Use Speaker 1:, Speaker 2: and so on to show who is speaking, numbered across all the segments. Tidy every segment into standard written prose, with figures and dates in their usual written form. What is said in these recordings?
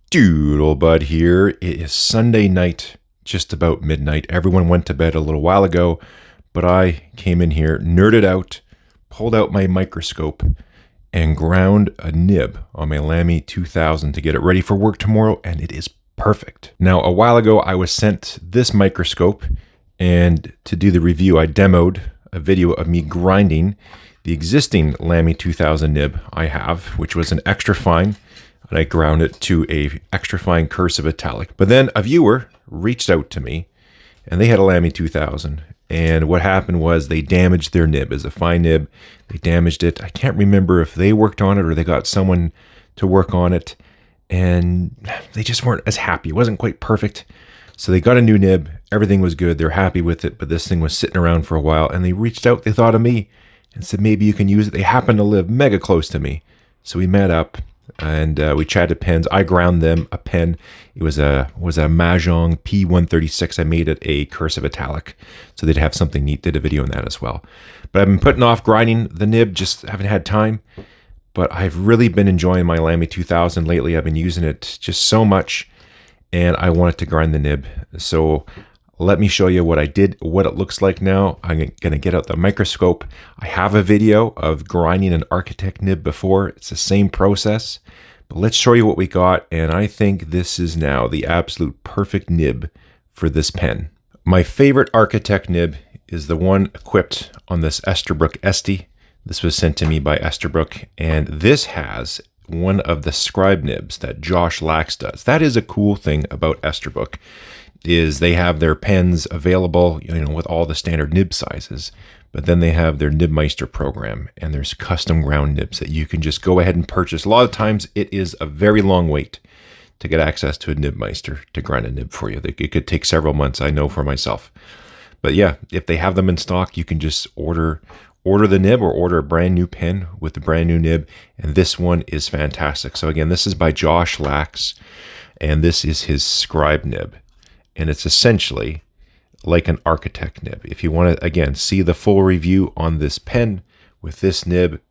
Speaker 1: Doodlebud here. It is Sunday night, just about midnight. Everyone went to bed a little while ago, but I came in here, nerded out, pulled out my microscope, and ground a nib on my Lamy 2000 to get it ready for work tomorrow, and it is perfect. Now, a while ago, I was sent this microscope, and to do the review, I demoed a video of me grinding the existing Lamy 2000 nib I have, which was an extra fine, and I ground it to a extra fine cursive italic. But then a viewer reached out to me, and they had a Lamy 2000, and what happened was they damaged their nib. As a fine nib, they damaged it. I can't remember if they worked on it or they got someone to work on it, and they just weren't as happy. It wasn't quite perfect. So they got a new nib. Everything was good. They're happy with it, but this thing was sitting around for a while, and they reached out. They thought of me and said, maybe you can use it. They happened to live mega close to me. So we met up, and we chatted pens. I ground them a pen. It was a Mahjong P136. I made it a cursive italic, so they'd have something neat. Did a video on that as well. But I've been putting off grinding the nib, just haven't had time. But I've really been enjoying my Lamy 2000 lately. I've been using it just so much, and I wanted to grind the nib. So let me show you what I did, what it looks like now. I'm going to get out the microscope. I have a video of grinding an Architect Nib before. It's the same process, but let's show you what we got. And I think this is now the absolute perfect nib for this pen. My favorite Architect Nib is the one equipped on this Esterbrook Estie. This was sent to me by Esterbrook, and this has one of the Scribe Nibs that Josh Lax does. That is a cool thing about Esterbrook, is they have their pens available, with all the standard nib sizes, but then they have their Meister program, and there's custom ground nibs that you can just go ahead and purchase. A lot of times it is a very long wait to get access to a Meister to grind a nib for you. It could take several months, I know for myself. But yeah, if they have them in stock, you can just order the nib or order a brand new pen with the brand new nib, and this one is fantastic. So again, this is by Josh Lax, and this is his Scribe Nib. And it's essentially like an Architect Nib. If you want to, again, see the full review on this pen with this nib,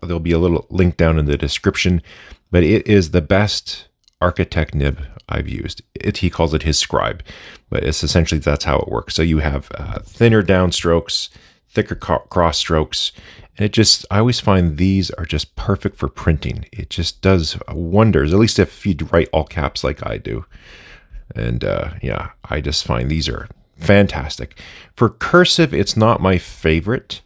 Speaker 1: there'll be a little link down in the description. But it is the best Architect Nib I've used. He calls it his Scribe, but it's essentially, that's how it works. So you have thinner downstrokes, thicker cross strokes, and I always find these are just perfect for printing. It just does wonders, at least if you write all caps like I do. And yeah, I just find these are fantastic. For cursive, it's not my favorite.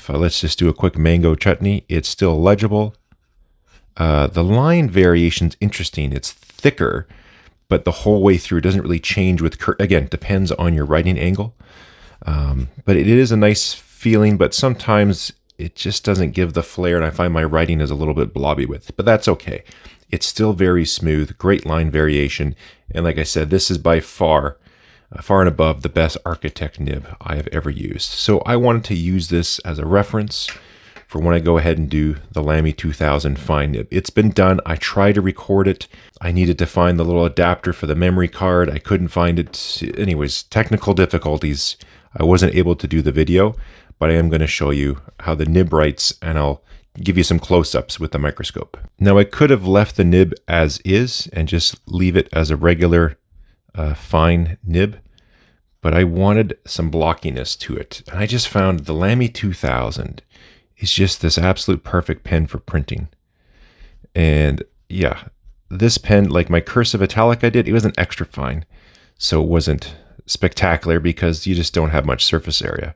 Speaker 1: Let's just do a quick mango chutney. It's still legible. The line variation's interesting. It's thicker, but the whole way through it doesn't really change with, again, depends on your writing angle. But it is a nice feeling, but sometimes it just doesn't give the flair, and I find my writing is a little bit blobby with it, but that's okay. It's still very smooth, great line variation, and like I said, this is by far and above the best Architect Nib I have ever used. So I wanted to use this as a reference for when I go ahead and do the Lamy 2000 fine nib. It's been done. I tried to record it. I needed to find the little adapter for the memory card. I couldn't find it. Anyways, technical difficulties. I wasn't able to do the video, but I am going to show you how the nib writes, and I'll give you some close-ups with the microscope. Now, I could have left the nib as is and just leave it as a regular fine nib, but I wanted some blockiness to it. And I just found the Lamy 2000 is just this absolute perfect pen for printing. And yeah, this pen, like my cursive italic I did, it was an extra fine, so it wasn't spectacular because you just don't have much surface area.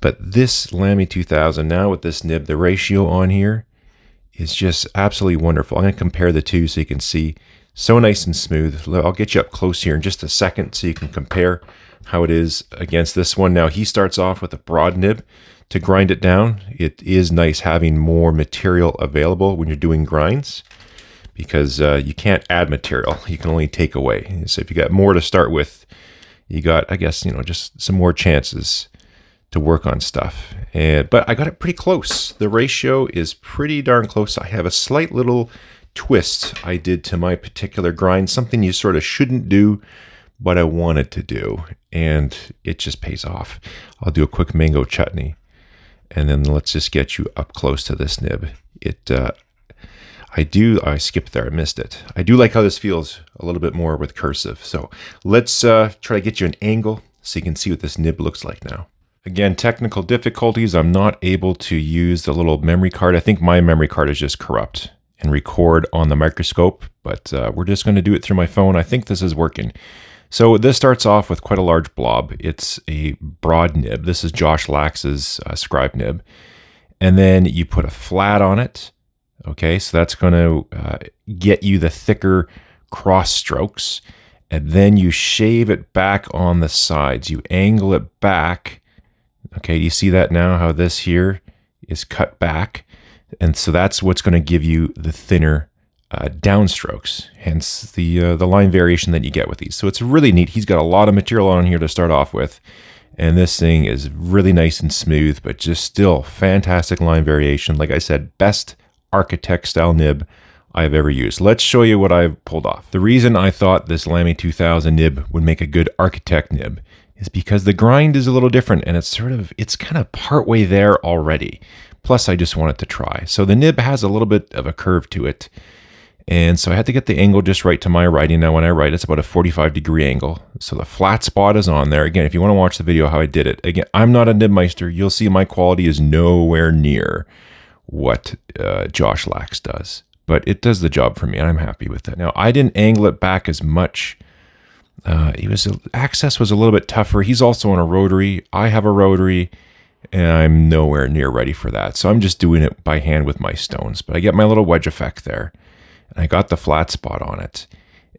Speaker 1: But this Lamy 2000 now with this nib, the ratio on here is just absolutely wonderful. I'm going to compare the two so you can see. So nice and smooth. I'll get you up close here in just a second so you can compare how it is against this one. Now he starts off with a broad nib to grind it down. It is nice having more material available when you're doing grinds, because you can't add material. You can only take away. So if you got more to start with, you got, I guess, just some more chances to work on stuff. But I got it pretty close. The ratio is pretty darn close. I have a slight little twist I did to my particular grind, something you sort of shouldn't do, but I wanted to do, and it just pays off. I'll do a quick mango chutney, and then let's just get you up close to this nib. I skipped there, I missed it. I do like how this feels a little bit more with cursive. So let's try to get you an angle so you can see what this nib looks like now. Again, technical difficulties. I'm not able to use the little memory card. I think my memory card is just corrupt and record on the microscope, but we're just going to do it through my phone. I think this is working. So this starts off with quite a large blob. It's a broad nib. This is Josh Lax's Scribe Nib. And then you put a flat on it. Okay, so that's going to get you the thicker cross strokes. And then you shave it back on the sides. You angle it back. Okay, you see that now, how this here is cut back. And so that's what's going to give you the thinner downstrokes, hence the line variation that you get with these. So it's really neat. He's got a lot of material on here to start off with. And this thing is really nice and smooth, but just still fantastic line variation. Like I said, best Architect style nib I've ever used. Let's show you what I've pulled off. The reason I thought this Lamy 2000 nib would make a good Architect nib is because the grind is a little different, and it's kind of partway there already. Plus, I just wanted to try. So the nib has a little bit of a curve to it. And so I had to get the angle just right to my writing. Now when I write, it's about a 45-degree angle. So the flat spot is on there. Again, if you want to watch the video how I did it. Again, I'm not a nib Meister. You'll see my quality is nowhere near what Josh Lax does. But it does the job for me, and I'm happy with that. Now, I didn't angle it back as much. Access was a little bit tougher. He's also on a rotary. I have a rotary, and I'm nowhere near ready for that. So I'm just doing it by hand with my stones. But I get my little wedge effect there. And I got the flat spot on it.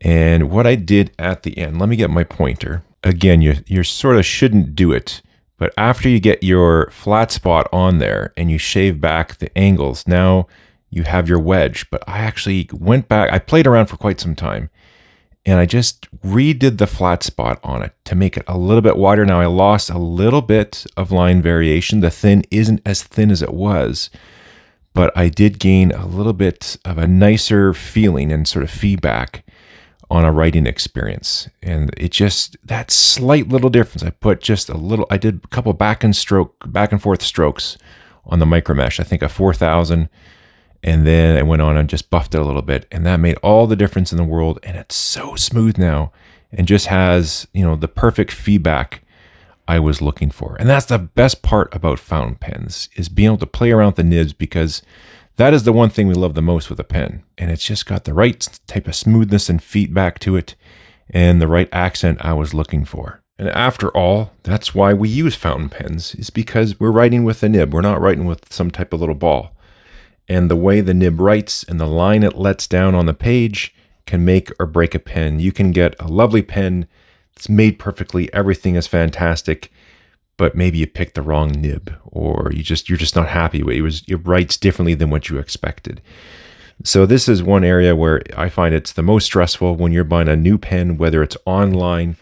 Speaker 1: And what I did at the end, let me get my pointer. Again, you sort of shouldn't do it. But after you get your flat spot on there and you shave back the angles, now you have your wedge. But I actually went back, I played around for quite some time. And I just redid the flat spot on it to make it a little bit wider. Now I lost a little bit of line variation. The thin isn't as thin as it was. But I did gain a little bit of a nicer feeling and sort of feedback on a writing experience. And it just, that slight little difference, I did a couple back and forth strokes on the micro mesh. I think a 4,000. And then I went on and just buffed it a little bit. And that made all the difference in the world. And it's so smooth now and just has, the perfect feedback I was looking for. And that's the best part about fountain pens, is being able to play around with the nibs, because that is the one thing we love the most with a pen. And it's just got the right type of smoothness and feedback to it and the right accent I was looking for. And after all, that's why we use fountain pens, is because we're writing with a nib. We're not writing with some type of little ball. And the way the nib writes and the line it lets down on the page can make or break a pen. You can get a lovely pen. It's made perfectly. Everything is fantastic, but maybe you picked the wrong nib, or you're just not happy with it. It writes differently than what you expected. So this is one area where I find it's the most stressful when you're buying a new pen, whether it's online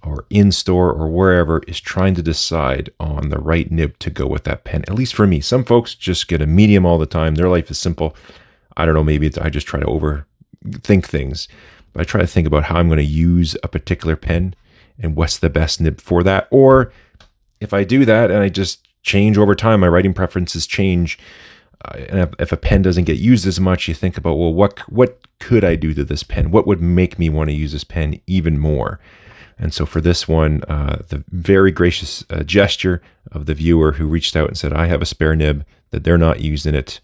Speaker 1: or in store or wherever, is trying to decide on the right nib to go with that pen. At least for me, some folks just get a medium all the time. Their life is simple. I don't know, maybe I just try to overthink things. I try to think about how I'm going to use a particular pen and what's the best nib for that. Or if I do that and I just change over time, my writing preferences change. And if a pen doesn't get used as much, you think about, well, what could I do to this pen? What would make me want to use this pen even more? And so for this one, the very gracious gesture of the viewer who reached out and said, I have a spare nib that they're not using it.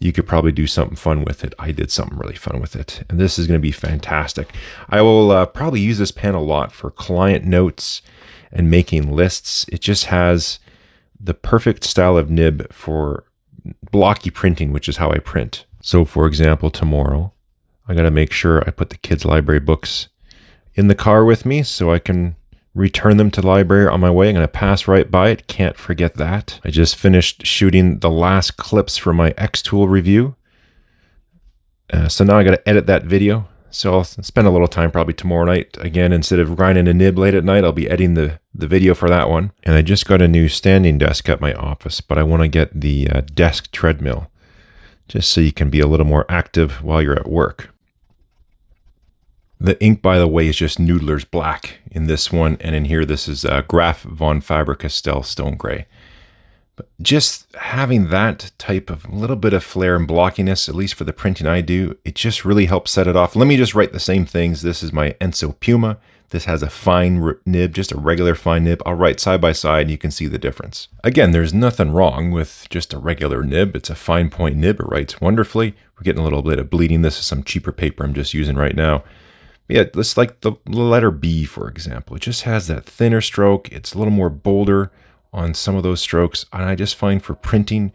Speaker 1: You could probably do something fun with it. I did something really fun with it. And this is going to be fantastic. I will probably use this pen a lot for client notes and making lists. It just has the perfect style of nib for blocky printing, which is how I print. So for example, tomorrow, I got to make sure I put the kids' library books in the car with me so I can return them to the library on my way. I'm going to pass right by it. Can't forget that. I just finished shooting the last clips for my X-Tool review. So now I got to edit that video. So I'll spend a little time probably tomorrow night. Again, instead of grinding a nib late at night, I'll be editing the video for that one. And I just got a new standing desk at my office, but I want to get the desk treadmill just so you can be a little more active while you're at work. The ink, by the way, is just Noodler's Black in this one. And in here, this is Graf von Faber-Castell Stone Gray. Just having that type of little bit of flair and blockiness, at least for the printing I do, it just really helps set it off. Let me just write the same things. This is my Ensso Puma. This has a fine nib, just a regular fine nib. I'll write side by side and you can see the difference. Again, there's nothing wrong with just a regular nib. It's a fine point nib. It writes wonderfully. We're getting a little bit of bleeding. This is some cheaper paper I'm just using right now. Yeah, let's like the letter B, for example. It just has that thinner stroke. It's a little more bolder on some of those strokes. And I just find for printing,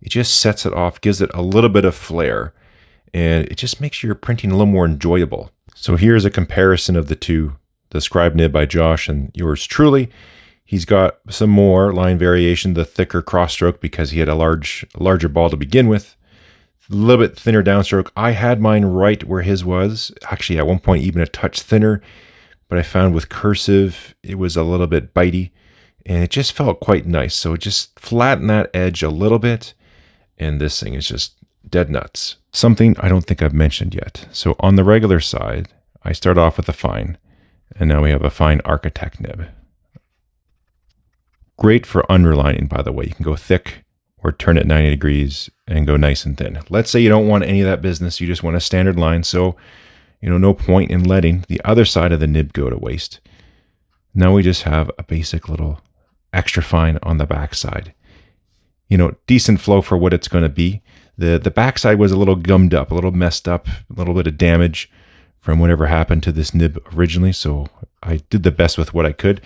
Speaker 1: it just sets it off, gives it a little bit of flair. And it just makes your printing a little more enjoyable. So here's a comparison of the two, the Scribe Nib by Josh and yours truly. He's got some more line variation, the thicker cross stroke because he had a larger ball to begin with. A little bit thinner downstroke. I had mine right where his was. Actually, at one point, even a touch thinner. But I found with cursive, it was a little bit bitey. And it just felt quite nice. So it just flattened that edge a little bit. And this thing is just dead nuts. Something I don't think I've mentioned yet. So on the regular side, I start off with a fine. And now we have a fine Architect Nib. Great for underlining, by the way. You can go thick or turn it 90 degrees and go nice and thin. Let's say you don't want any of that business. You just want a standard line. So, no point in letting the other side of the nib go to waste. Now we just have a basic little extra fine on the back side. Decent flow for what it's going to be. The back side was a little gummed up, a little messed up, a little bit of damage from whatever happened to this nib originally. So I did the best with what I could.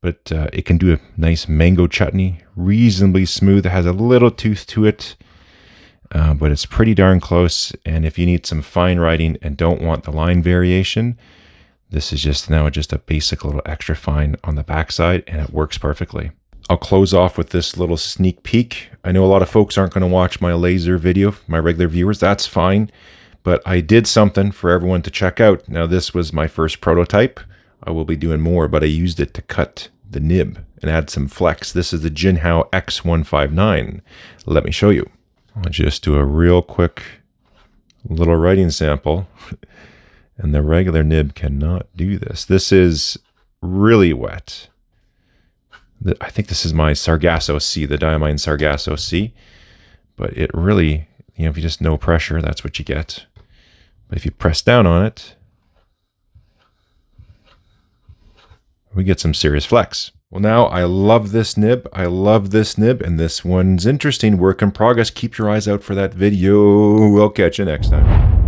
Speaker 1: But it can do a nice mango chutney, reasonably smooth. It has a little tooth to it, but it's pretty darn close. And if you need some fine writing and don't want the line variation, this is just a basic little extra fine on the backside, and it works perfectly. I'll close off with this little sneak peek. I know a lot of folks aren't going to watch my laser video, my regular viewers. That's fine. But I did something for everyone to check out. Now, this was my first prototype. I will be doing more, but I used it to cut the nib and add some flex. This is the Jinhao X159. Let me show you. I'll just do a real quick little writing sample. And the regular nib cannot do this. This is really wet. I think this is my Sargasso C, the Diamine Sargasso C. But it really, if you just no pressure, that's what you get. But if you press down on it, we get some serious flex. Well, now I love this nib. And this one's interesting. Work in progress. Keep your eyes out for that video. We'll catch you next time.